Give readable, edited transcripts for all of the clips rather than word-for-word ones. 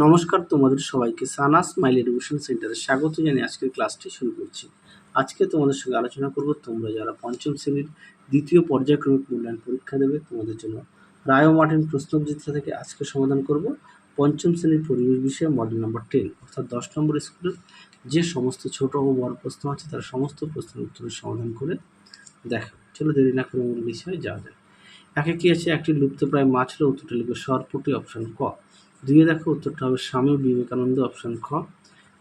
নমস্কার তোমাদের সবাইকে সানাস স্মাইল এডুকেশন সেন্টারে স্বাগত জানিয়ে আজকের ক্লাসটি শুরু করছি। আজকে তোমাদের সঙ্গে আলোচনা করব তোমরা যারা পঞ্চম শ্রেণীর দ্বিতীয় পর্যায়ক্রমিক মূল্যায়ন পরীক্ষা দেবে তোমাদের জন্য রায় ও মার্টিন প্রশ্নবিচিত্রা থেকে আজকে সমাধান করব পঞ্চম শ্রেণীর পরিবেশ বিষয়ে মডেল নম্বর 10 অর্থাৎ 10 নম্বর স্কুলের যে সমস্ত ছোট ও বড় প্রশ্ন আছে তার সমস্ত প্রশ্নের উত্তরের সমাধান করে দেখো। চলো দেরি না করে মূল বিষয়ে যাওয়া যায়। একে কি আছে, একটি লুপ্তপ্রায় মাছ হলো, উত্তরটা লিখবে সরপুঁটি অপশন ক। দুইয়ে দেখো উত্তরটা হবে স্বামী বিবেকানন্দ অপশন খ।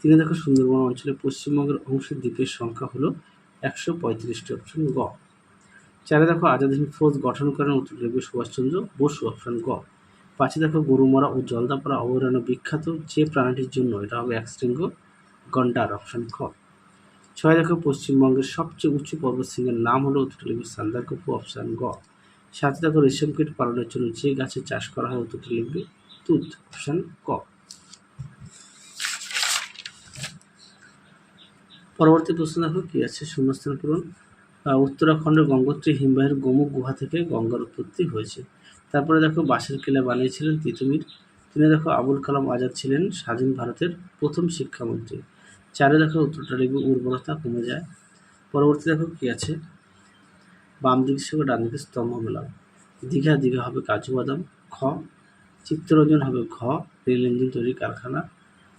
তিনে দেখো সুন্দরবন অঞ্চলে পশ্চিমবঙ্গের অংশের দ্বীপের সংখ্যা হলো 135টি অপশন গ। চারে দেখো আজাদ হিন্দ ফৌজ গঠন করেন, উত্তরটা লিখবে সুভাষচন্দ্র বসু অপশন গ। পাঁচে দেখো গরুমারা ও জলদাপাড়া অভয়ারণ্য বিখ্যাত যে প্রাণীটির জন্য, এটা হবে একশৃঙ্গ গন্ডার অপশন খ। ছয় দেখো পশ্চিমবঙ্গের সবচেয়ে উঁচু পর্বতশৃঙ্গের নাম হলো, উত্তরটা লিখবে সান্দাকফু অপশন গ। সাথে দেখো রেশম কীট পালনের জন্য যে গাছের চাষ করা হয়, উত্তরটা লিখবে তুঁত অপশন ক। পরবর্তী প্রশ্ন দেখো কি আছে, শূন্যস্থান পূরণ। উত্তরাখণ্ডের গঙ্গোত্রী হিমবাহের গোমুখ গুহা থেকে গঙ্গার উৎপত্তি হয়েছে। তারপরে দেখো বাঁশের কিলা বানিয়েছিলেন তিতুমির। তিনি দেখো আবুল কালাম আজাদ ছিলেন স্বাধীন ভারতের প্রথম শিক্ষামন্ত্রী। চারে দেখো উত্তরটা লিখবে উর্বরতা কমে যায়। পরবর্তী দেখো কি আছে, বাম দিকের সঙ্গে ডান দিকে স্তম্ভ মেলাও। দীঘা দীঘা হবে কাজু বাদাম খ। চিত্তরঞ্জন হবে ঘ, রেল ইঞ্জিন তৈরির কারখানা।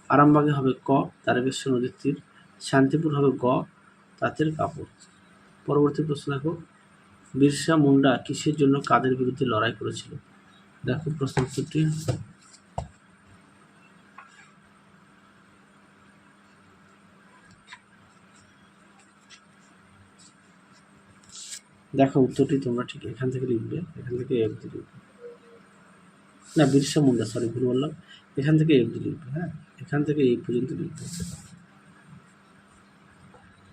আরামবাগে হবে ক, তারকেশ্বর নদীর তীর। শান্তিপুর হবে গ, তাঁতের কাপড়। পরবর্তী প্রশ্ন দেখো, বিরসা মুন্ডা কিসের জন্য কাদের বিরুদ্ধে লড়াই করেছিল? দেখো প্রশ্ন উত্তরটি। দেখো উত্তরটি তোমরা ঠিক এখান থেকে লিখবে, এখান থেকে এফ দিয়ে লিখবে, না বিরসা মুন্ডা, সরি ভুল বললাম, এখান থেকে এফ দিয়ে লিখবে। হ্যাঁ, এখান থেকে এই পর্যন্ত লিখবে।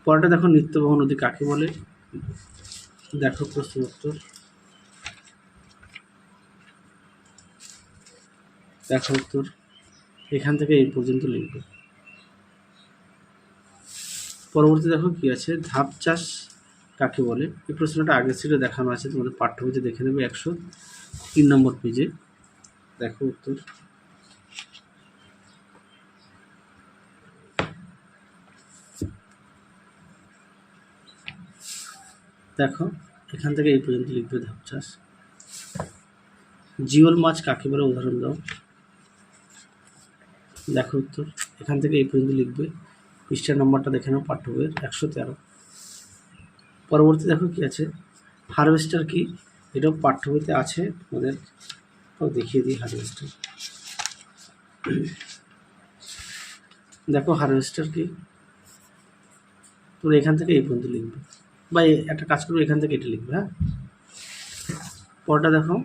পরেরটা দেখো, নিত্যবহ নদী কাকে বলে? দেখো প্রশ্ন উত্তর। দেখো উত্তর এখান থেকে এই পর্যন্ত লিখবে। পরবর্তী দেখো কি আছে, ধাপ চাষ কাকে বলে? এই প্রশ্নটা আগের সিটে দেখানো আছে, তোমাদের পাঠ্যবইতে দেখে নেবে 103 নম্বর পেজে। দেখো উত্তর। দেখো এখান থেকে এই পর্যন্ত লিখবে ধাপ চাষ। জিওল মাছ কাকে বলে, উদাহরণ দাও। দেখো উত্তর এখান থেকে এই পর্যন্ত লিখবে। পৃষ্ঠা নম্বরটা দেখে নাও পাঠ্যবইয়ের 113। পরবর্তী দেখো কি আছে, হারভেস্টার কি? এটাও পাঠ্যবইতে আছে, তোমাদের দেখিয়ে দিই হারভেস্টার। দেখো হারভেস্টার কি, তোমরা এখান থেকে এই পর্যন্ত লিখবে, বা একটা কাজ করবে এখান থেকে এটা লিখবে। হ্যাঁ, পরটা দেখো,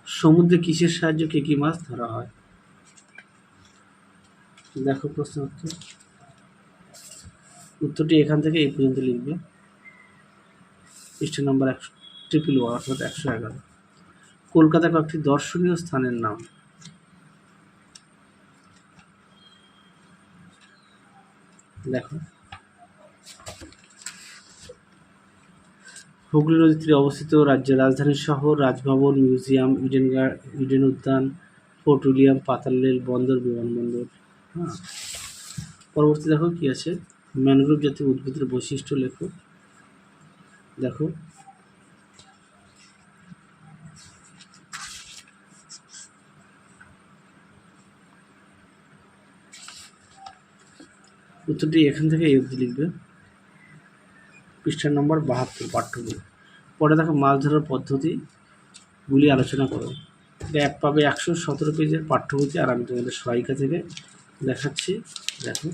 সমুদ্রে কিসের সাহায্যে কি মাছ ধরা হয়? দেখো প্রশ্ন উত্তর। উত্তরটি এখান থেকে এই পর্যন্ত লিখবে। পৃষ্ঠা নম্বর 111 অর্থাৎ 111। কলকাতা কয়েকটি দর্শনীয় স্থানের নাম। দেখো হুগলি নদীর তীরে অবস্থিত রাজ্যের রাজধানী শহর, রাজভবন, মিউজিয়াম, ইডেন উদ্যান, ফোর্ট উইলিয়াম, পাতাল রেল, বন্দর, বিমানবন্দর। হ্যাঁ, পরবর্তী দেখো কি আছে, ম্যানগ্রোভ জাতীয় উদ্ভিদের বৈশিষ্ট্য লেখো। দেখো উত্তরটি এখান থেকে এই অবধি লিখবে। পৃষ্ঠা নম্বর 72 পাঠ্যবই। পরে দেখো মাছ ধরার পদ্ধতিগুলি আলোচনা করো। এটা পাবে 117 পেজের পাঠ্যবইতে, আর আমি তোমাদের সহায়িকা থেকে দেখাচ্ছি। দেখো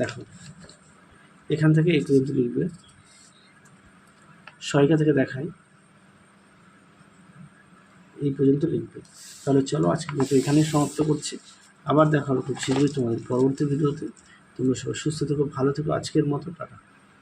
দেখো এখান থেকে এই পর্যন্ত লিখবে, সহায়িকা থেকে দেখাই এই পর্যন্ত লিখবে। তাহলে চলো আজকের মতো এখানেই সমাপ্ত করছি। আবার দেখা হবে খুব শীঘ্রই তোমাদের পরবর্তী ভিডিওতে। তোমরা সবাই সুস্থ থেকো, ভালো থেকো। আজকের মতো টাটা।